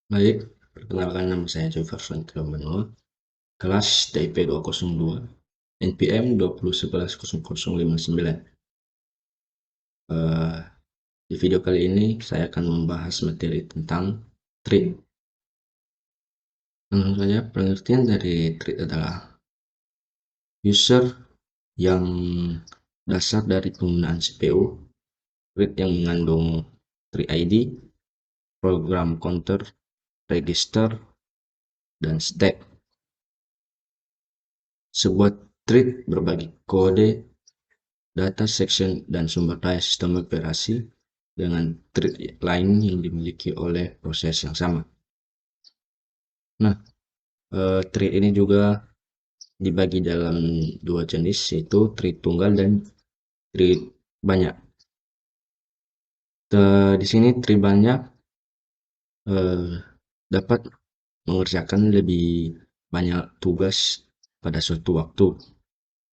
Baik, perkenalkan nama saya Jefferson Kilomeno, kelas TIP 202, NPM 20110059. Eh, di video kali ini saya akan membahas materi tentang thread. Langsung saja, pengertian dari thread adalah user yang dasar dari penggunaan CPU, thread yang mengandung thread ID, program counter, register, dan stack. Sebuah thread berbagi kode, data section, dan sumber daya sistem operasi dengan thread lain yang dimiliki oleh proses yang sama. Nah, thread ini juga dibagi dalam dua jenis, yaitu thread tunggal dan thread banyak. Di sini thread banyak dapat mengerjakan lebih banyak tugas pada suatu waktu,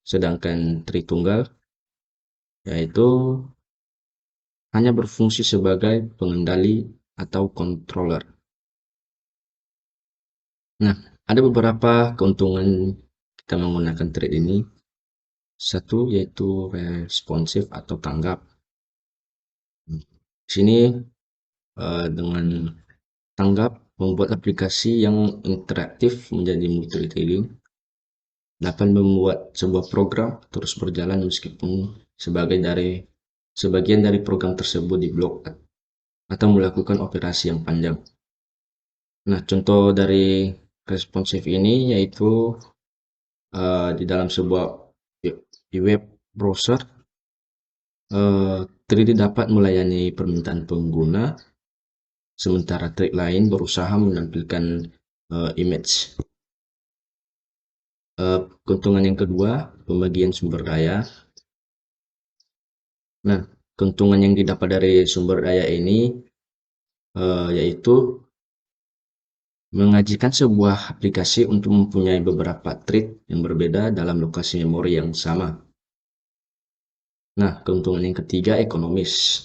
sedangkan thread tunggal yaitu hanya berfungsi sebagai pengendali atau controller. Nah, ada beberapa keuntungan kita menggunakan thread ini. Satu yaitu responsif atau tanggap. Di sini dengan tanggap membuat aplikasi yang interaktif menjadi multi-threading, dapat membuat sebuah program terus berjalan meskipun sebagian dari program tersebut diblok atau melakukan operasi yang panjang. Nah, contoh dari responsif ini yaitu di dalam sebuah web browser, 3D dapat melayani permintaan pengguna, sementara thread lain berusaha menampilkan image. Keuntungan yang kedua, pembagian sumber daya. Nah, keuntungan yang didapat dari sumber daya ini yaitu mengajikan sebuah aplikasi untuk mempunyai beberapa thread yang berbeda dalam lokasi memori yang sama. Nah, keuntungan yang ketiga, ekonomis.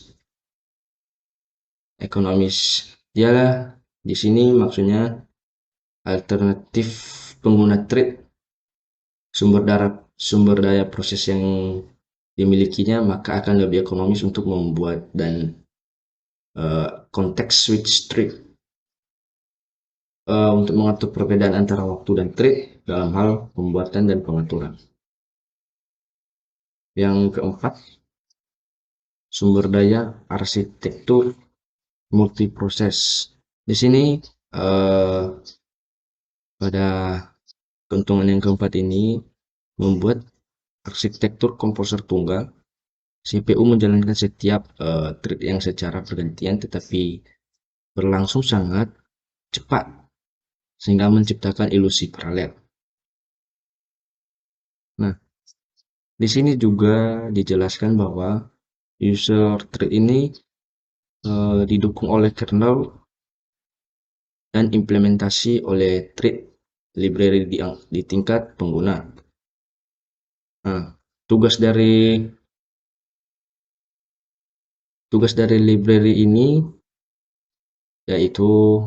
Ekonomis, dialah di sini maksudnya alternatif pengguna thread, sumber daya proses yang dimilikinya, maka akan lebih ekonomis untuk membuat dan konteks switch thread untuk mengatur perbedaan antara waktu dan thread dalam hal pembuatan dan pengaturan. Yang keempat, sumber daya arsitektur multiproses. Di sini pada keuntungan yang keempat ini membuat arsitektur komposer tunggal. CPU menjalankan setiap thread yang secara bergantian tetapi berlangsung sangat cepat sehingga menciptakan ilusi paralel. Nah, di sini juga dijelaskan bahwa user thread ini didukung oleh kernel dan implementasi oleh thread library di tingkat pengguna. Nah, tugas dari library ini yaitu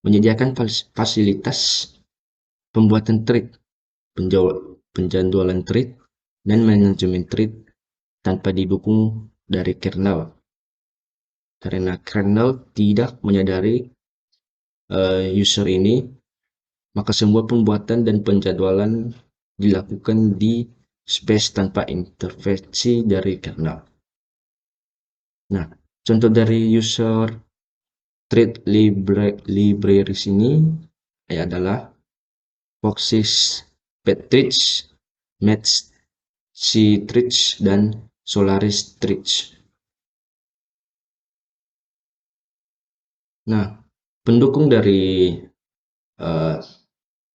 menyediakan fasilitas pembuatan thread, penjadwalan thread, dan manajemen thread tanpa didukung dari kernel. Karena kernel tidak menyadari user ini, maka semua pembuatan dan penjadwalan dilakukan di space tanpa intervensi dari kernel. Nah, contoh dari user thread libraries ini adalah Foxys, Petrich, Metz-Citrix, dan Solaris-Trix. Nah, pendukung dari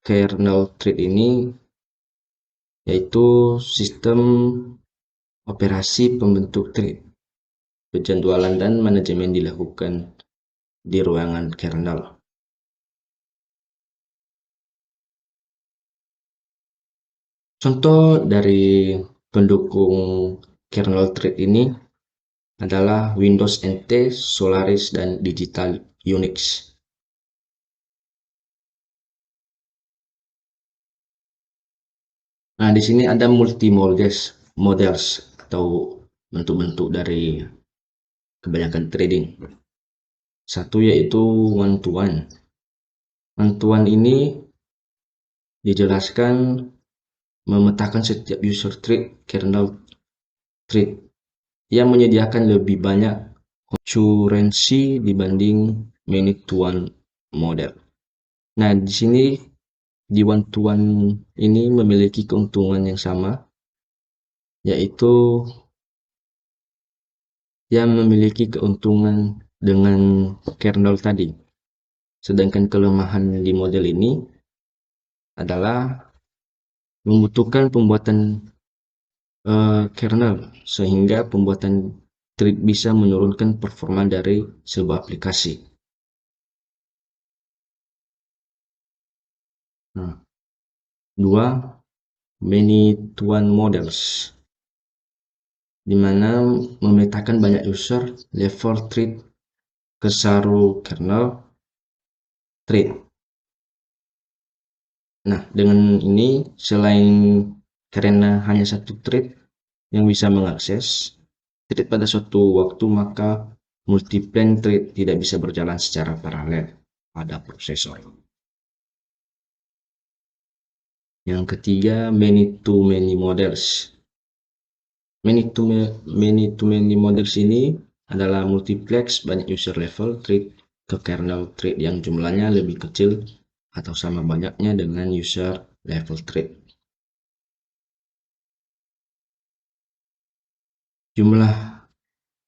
kernel thread ini yaitu sistem operasi pembentuk thread, penjadwalan dan manajemen dilakukan di ruangan kernel. Contoh dari pendukung kernel thread ini adalah Windows NT, Solaris, dan Digital Unix. Nah, di sini ada multi models atau bentuk-bentuk dari kebanyakan trading. Satu yaitu one to one. One to one ini dijelaskan memetakan setiap user thread kernel thread yang menyediakan lebih banyak concurrency dibanding many to one model. Nah, di sini di one to one ini memiliki keuntungan yang sama, yaitu yang memiliki keuntungan dengan kernel tadi. Sedangkan kelemahan di model ini adalah membutuhkan pembuatan kernel sehingga pembuatan thread bisa menurunkan performa dari sebuah aplikasi. Nah, dua, many to one models, di mana memetakan banyak user level thread ke satu kernel thread. Nah, dengan ini selain karena hanya satu thread yang bisa mengakses thread pada suatu waktu, maka multi-plane thread tidak bisa berjalan secara paralel pada prosesor. Yang ketiga, many to many models. Many to many models ini adalah multiplex banyak user level thread ke kernel thread yang jumlahnya lebih kecil atau sama banyaknya dengan user level thread.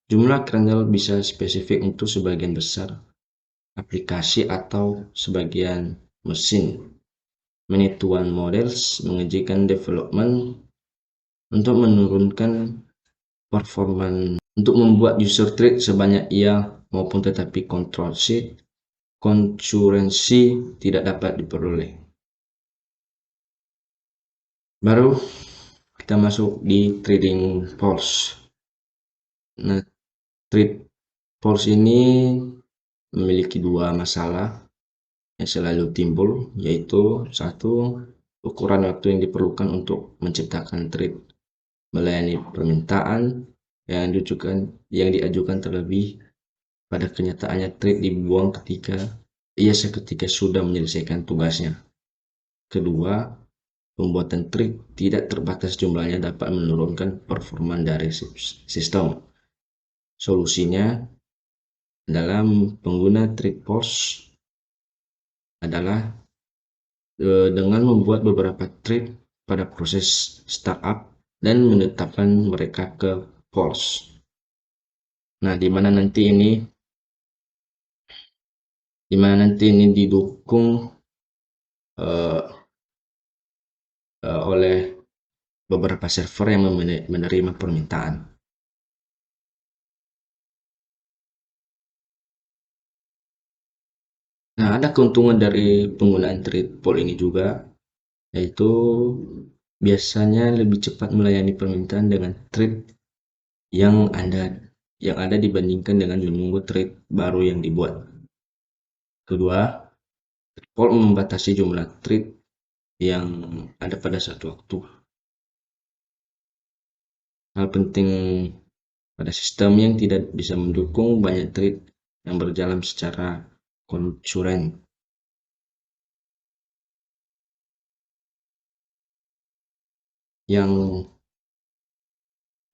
Jumlah kernel bisa spesifik untuk sebagian besar aplikasi atau sebagian mesin. Many to one models mengajukan development untuk menurunkan performa untuk membuat user thread sebanyak ia maupun tetapi control sheet concurrency tidak dapat diperoleh. Baru kita masuk di trading pulse. Nah, trade pulse ini memiliki dua masalah yang selalu timbul, yaitu satu, ukuran waktu yang diperlukan untuk menciptakan trade melayani permintaan yang diajukan terlebih pada kenyataannya trade dibuang ketika ia seketika sudah menyelesaikan tugasnya. Kedua, pembuatan trade tidak terbatas jumlahnya dapat menurunkan performa dari sistem. Solusinya dalam pengguna trade pulse adalah dengan membuat beberapa trade pada proses startup dan menetapkan mereka ke pulse. Nah, di mana nanti ini didukung oleh beberapa server yang menerima permintaan. Nah, ada keuntungan dari penggunaan trade pool ini juga, yaitu biasanya lebih cepat melayani permintaan dengan trade yang ada dibandingkan dengan menunggu trade baru yang dibuat. Kedua, pool membatasi jumlah trade yang ada pada satu waktu. Hal penting pada sistem yang tidak bisa mendukung banyak trade yang berjalan secara konkuren. Yang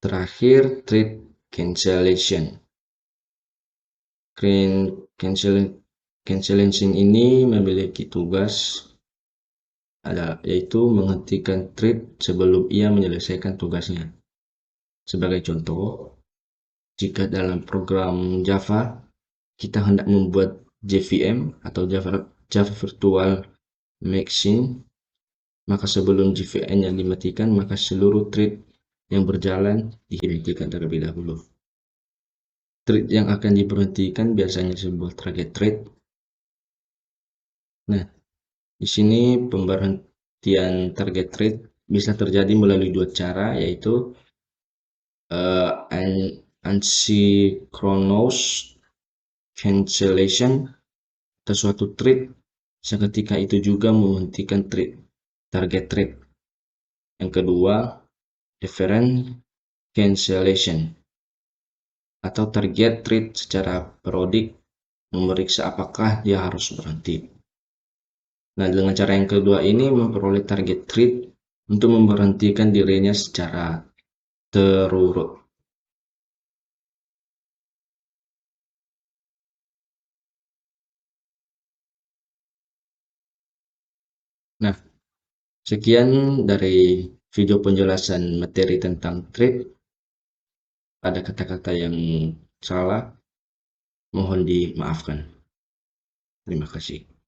terakhir, trade cancellation. Cancellation ini memiliki tugas yaitu menghentikan trade sebelum ia menyelesaikan tugasnya. Sebagai contoh, jika dalam program Java kita hendak membuat JVM atau Java Virtual Machine, maka sebelum JVM yang dimatikan, maka seluruh thread yang berjalan dihentikan terlebih dahulu. Thread yang akan diberhentikan biasanya sebuah target thread. Nah, di sini pemberhentian target thread bisa terjadi melalui dua cara, yaitu Asynchronous cancellation atau suatu thread seketika itu juga menghentikan target thread. Yang kedua, different cancellation atau target thread secara periodik memeriksa apakah dia harus berhenti. Nah, dengan cara yang kedua ini memperoleh target thread untuk memberhentikan dirinya secara terurut. Nah, sekian dari video penjelasan materi tentang thread. Ada kata-kata yang salah, mohon dimaafkan. Terima kasih.